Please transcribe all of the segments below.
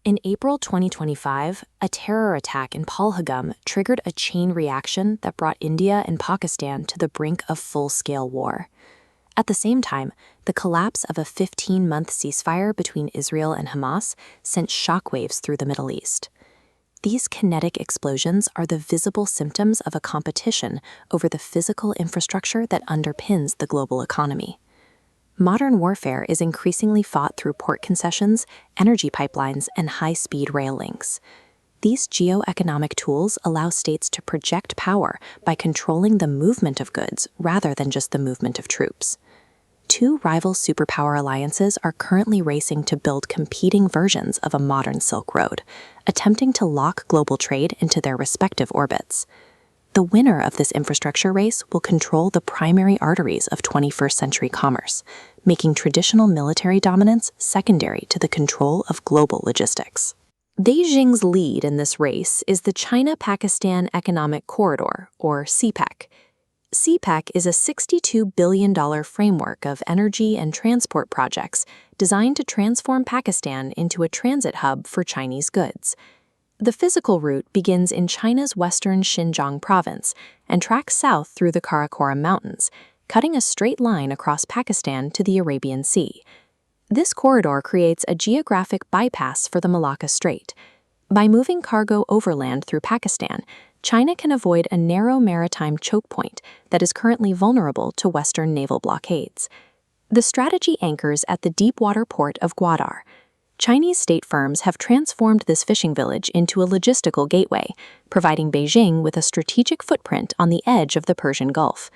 In April 2025, a terror attack in Pahalgam triggered a chain reaction that brought India and Pakistan to the brink of full-scale war. At the same time, the collapse of a 15-month ceasefire between Israel and Hamas sent shockwaves through the Middle East. These kinetic explosions are the visible symptoms of a competition over the physical infrastructure that underpins the global economy. Modern warfare is increasingly fought through port concessions, energy pipelines, and high-speed rail links. These geoeconomic tools allow states to project power by controlling the movement of goods rather than just the movement of troops. Two rival superpower alliances are currently racing to build competing versions of a modern Silk Road, attempting to lock global trade into their respective orbits. The winner of this infrastructure race will control the primary arteries of 21st century commerce, making traditional military dominance secondary to the control of global logistics. Beijing's lead in this race is the China-Pakistan Economic Corridor, or CPEC. CPEC is a $62 billion framework of energy and transport projects designed to transform Pakistan into a transit hub for Chinese goods. The physical route begins in China's western Xinjiang province and tracks south through the Karakoram Mountains, cutting a straight line across Pakistan to the Arabian Sea. This corridor creates a geographic bypass for the Malacca Strait. By moving cargo overland through Pakistan, China can avoid a narrow maritime choke point that is currently vulnerable to Western naval blockades. The strategy anchors at the deep-water port of Gwadar. Chinese state firms have transformed this fishing village into a logistical gateway, providing Beijing with a strategic footprint on the edge of the Persian Gulf.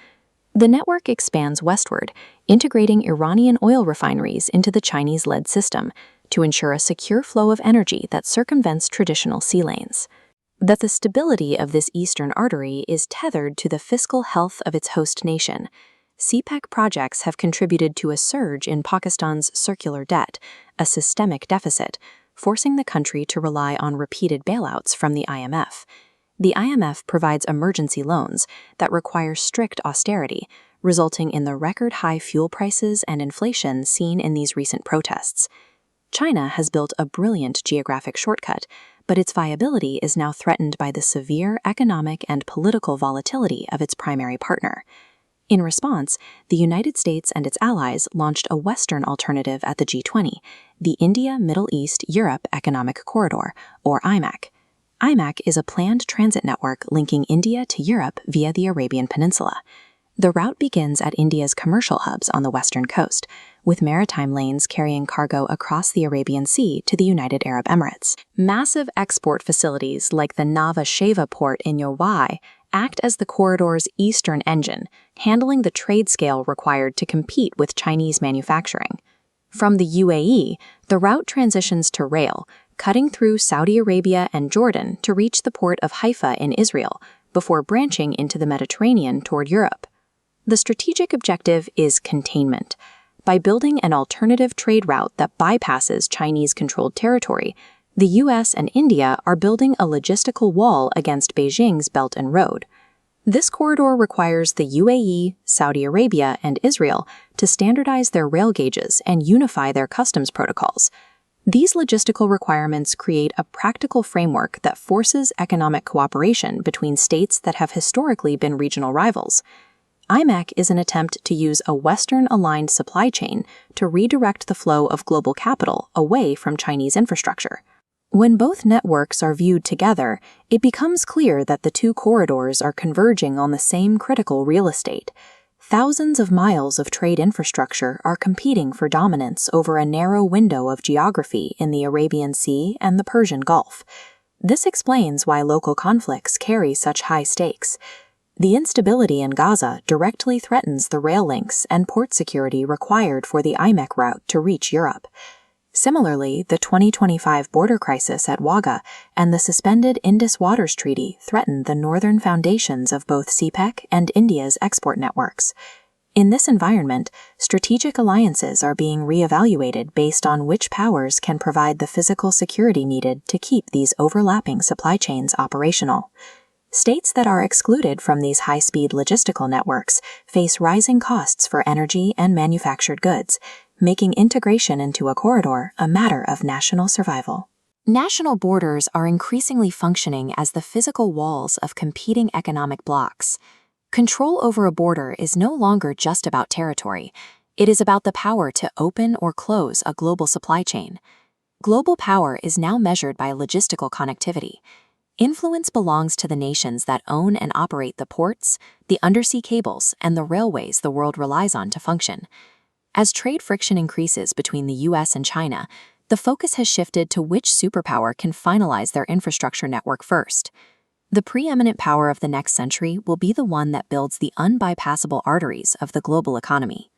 The network expands westward, integrating Iranian oil refineries into the Chinese-led system to ensure a secure flow of energy that circumvents traditional sea lanes. That the stability of this eastern artery is tethered to the fiscal health of its host nation. CPEC projects have contributed to a surge in Pakistan's circular debt, a systemic deficit, forcing the country to rely on repeated bailouts from the IMF. The IMF provides emergency loans that require strict austerity, resulting in the record-high fuel prices and inflation seen in these recent protests. China has built a brilliant geographic shortcut, but its viability is now threatened by the severe economic and political volatility of its primary partner. In response, the United States and its allies launched a Western alternative at the G20, the India, Middle East, Europe Economic Corridor, or IMAC. IMAC is a planned transit network linking India to Europe via the Arabian Peninsula. The route begins at India's commercial hubs on the western coast, with maritime lanes carrying cargo across the Arabian Sea to the United Arab Emirates. Massive export facilities like the Nhava Sheva port in Mumbai act as the corridor's eastern engine, handling the trade scale required to compete with Chinese manufacturing. From the UAE, the route transitions to rail, cutting through Saudi Arabia and Jordan to reach the port of Haifa in Israel, before branching into the Mediterranean toward Europe. The strategic objective is containment. By building an alternative trade route that bypasses Chinese-controlled territory, the US and India are building a logistical wall against Beijing's Belt and Road. This corridor requires the UAE, Saudi Arabia, and Israel to standardize their rail gauges and unify their customs protocols. These logistical requirements create a practical framework that forces economic cooperation between states that have historically been regional rivals. IMAC is an attempt to use a Western-aligned supply chain to redirect the flow of global capital away from Chinese infrastructure. When both networks are viewed together, it becomes clear that the two corridors are converging on the same critical real estate. Thousands of miles of trade infrastructure are competing for dominance over a narrow window of geography in the Arabian Sea and the Persian Gulf. This explains why local conflicts carry such high stakes. The instability in Gaza directly threatens the rail links and port security required for the IMEC route to reach Europe. Similarly, the 2025 border crisis at Wagah and the suspended Indus Waters Treaty threaten the northern foundations of both CPEC and India's export networks. In this environment, strategic alliances are being reevaluated based on which powers can provide the physical security needed to keep these overlapping supply chains operational. States that are excluded from these high-speed logistical networks face rising costs for energy and manufactured goods, making integration into a corridor a matter of national survival. National borders are increasingly functioning as the physical walls of competing economic blocs. Control over a border is no longer just about territory. It is about the power to open or close a global supply chain. Global power is now measured by logistical connectivity. Influence belongs to the nations that own and operate the ports, the undersea cables, and the railways the world relies on to function. As trade friction increases between the US and China, the focus has shifted to which superpower can finalize their infrastructure network first. The preeminent power of the next century will be the one that builds the unbypassable arteries of the global economy.